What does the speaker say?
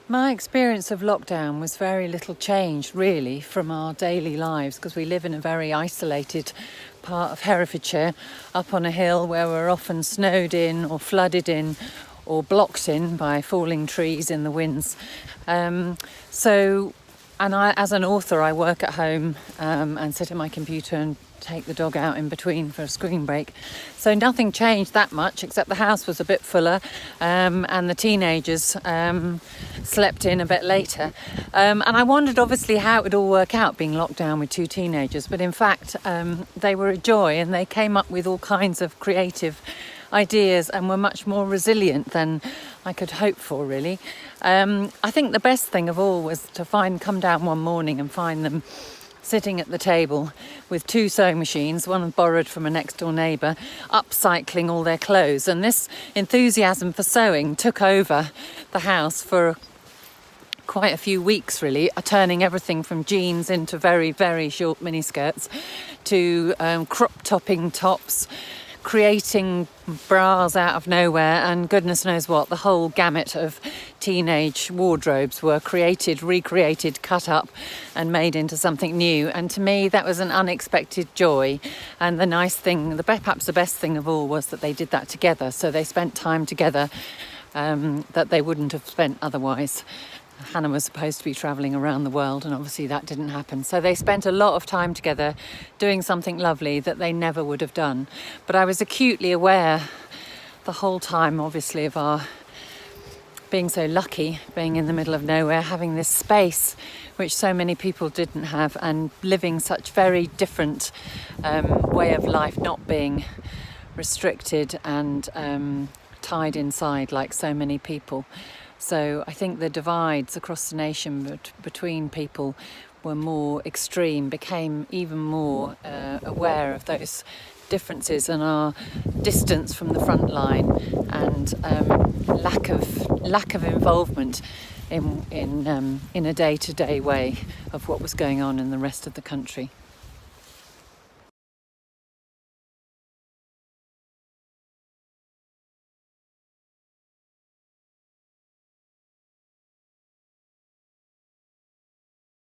My experience of lockdown was very little changed really from our daily lives, because we live in a very isolated part of Herefordshire, up on a hill where we're often snowed in or flooded in or blocked in by falling trees in the winds. As an author, I work at home and sit at my computer and take the dog out in between for a screen break. So nothing changed that much, except the house was a bit fuller and the teenagers slept in a bit later. And I wondered obviously how it would all work out being locked down with two teenagers. But in fact, they were a joy, and they came up with all kinds of creative ideas and were much more resilient than I could hope for, really. I think the best thing of all was to come down one morning and find them sitting at the table with two sewing machines, one borrowed from a next door neighbour, upcycling all their clothes. And this enthusiasm for sewing took over the house for quite a few weeks, really, turning everything from jeans into very, very short miniskirts to crop topping tops, creating bras out of nowhere, and goodness knows what. The whole gamut of teenage wardrobes were created, recreated, cut up and made into something new. And to me, that was an unexpected joy. And the nice thing, perhaps the best thing of all, was that they did that together. So they spent time together that they wouldn't have spent otherwise. Hannah was supposed to be travelling around the world, and obviously that didn't happen. So they spent a lot of time together doing something lovely that they never would have done. But I was acutely aware the whole time, obviously, of our being so lucky, being in the middle of nowhere, having this space which so many people didn't have, and living such very different way of life, not being restricted and tied inside like so many people. So I think the divides across the nation between people were more extreme, became even more aware of those differences and our distance from the front line, and lack of involvement in a day-to-day way of what was going on in the rest of the country.